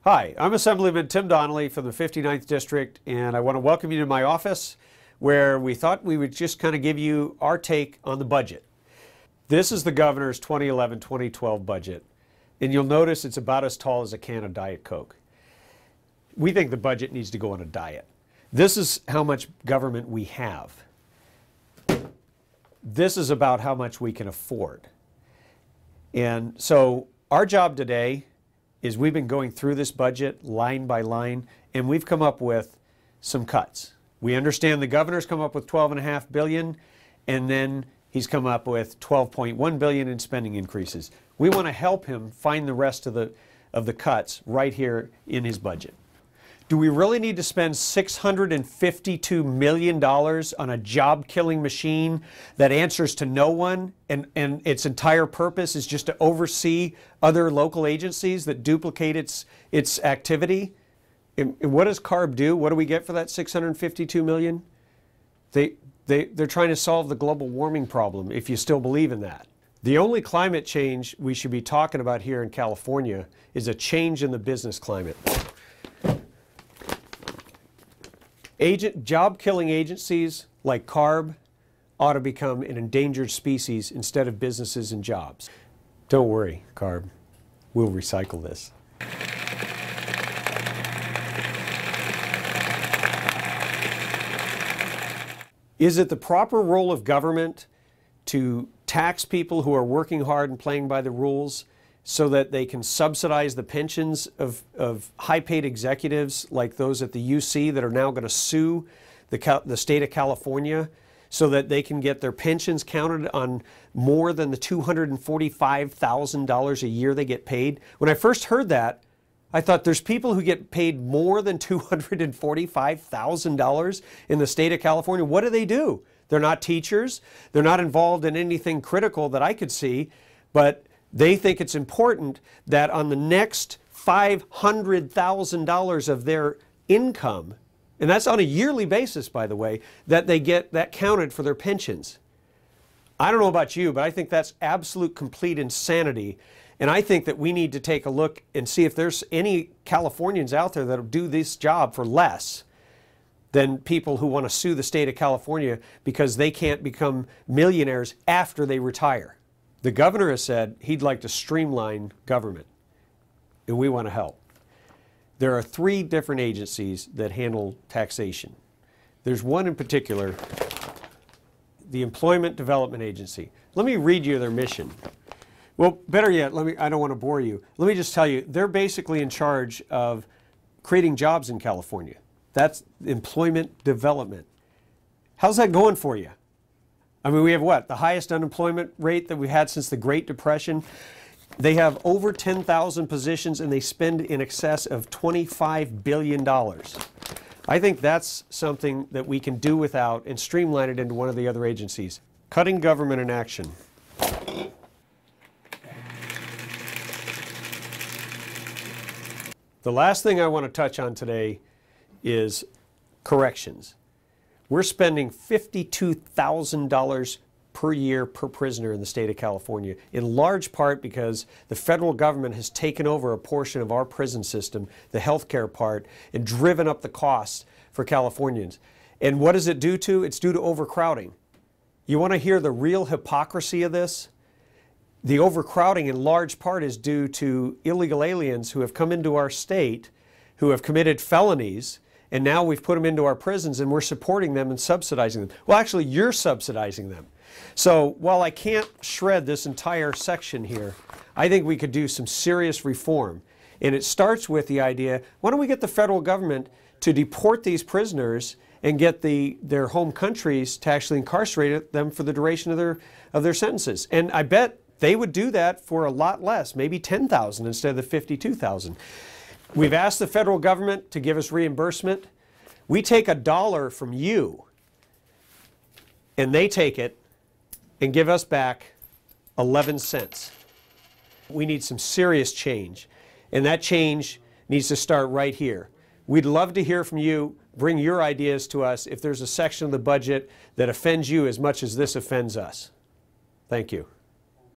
Hi, I'm Assemblyman Tim Donnelly from the 59th District, and I want to welcome you to my office where we thought we would just kind of give you our take on the budget. This is the governor's 2011-2012 budget, and you'll notice it's about as tall as a can of Diet Coke. We think the budget needs to go on a diet. This is how much government we have. This is about how much we can afford. And so our job today is we've been going through this budget line by line, and we've come up with some cuts. We understand the governor's come up with $12.5 billion, and then he's come up with $12.1 billion in spending increases. We want to help him find the rest of the cuts right here in his budget. Do we really need to spend $652 million on a job-killing machine that answers to no one, and its entire purpose is just to oversee other local agencies that duplicate its activity? And what does CARB do? What do we get for that $652 million? They're trying to solve the global warming problem, if you still believe in that. The only climate change we should be talking about here in California is a change in the business climate. Job-killing agencies like CARB ought to become an endangered species instead of businesses and jobs. Don't worry, CARB. We'll recycle this. Is it the proper role of government to tax people who are working hard and playing by the rules so that they can subsidize the pensions of high-paid executives like those at the UC that are now going to sue the state of California so that they can get their pensions counted on more than the $245,000 a year they get paid? When I first heard that, I thought there's people who get paid more than $245,000 in the state of California. What do? They're not teachers. They're not involved in anything critical that I could see, but they think it's important that on the next $500,000 of their income, and that's on a yearly basis, by the way, that they get that counted for their pensions. I don't know about you, but I think that's absolute complete insanity. And I think that we need to take a look and see if there's any Californians out there that will do this job for less than people who want to sue the state of California because they can't become millionaires after they retire. The governor has said he'd like to streamline government, and we want to help. There are 3 different agencies that handle taxation. There's one in particular, the Employment Development Agency. Let me read you their mission. Well, better yet, I don't want to bore you. Let me just tell you, they're basically in charge of creating jobs in California. That's employment development. How's that going for you? I mean, we have what? The highest unemployment rate that we've had since the Great Depression. They have over 10,000 positions and they spend in excess of $25 billion. I think that's something that we can do without and streamline it into one of the other agencies. Cutting government in action. The last thing I want to touch on today is corrections. We're spending $52,000 per year per prisoner in the state of California, in large part because the federal government has taken over a portion of our prison system, the healthcare part, and driven up the costs for Californians. And what does it due to? It's due to overcrowding. You want to hear the real hypocrisy of this? The overcrowding in large part is due to illegal aliens who have come into our state, who have committed felonies, and now we've put them into our prisons and we're supporting them and subsidizing them. Well, actually, you're subsidizing them. So while I can't shred this entire section here, I think we could do some serious reform. And it starts with the idea, why don't we get the federal government to deport these prisoners and get their home countries to actually incarcerate them for the duration of their sentences? And I bet they would do that for a lot less, maybe $10,000 instead of the $52,000. We've asked the federal government to give us reimbursement. We take $1 from you, and they take it and give us back 11 cents. We need some serious change, and that change needs to start right here. We'd love to hear from you. Bring your ideas to us if there's a section of the budget that offends you as much as this offends us. Thank you.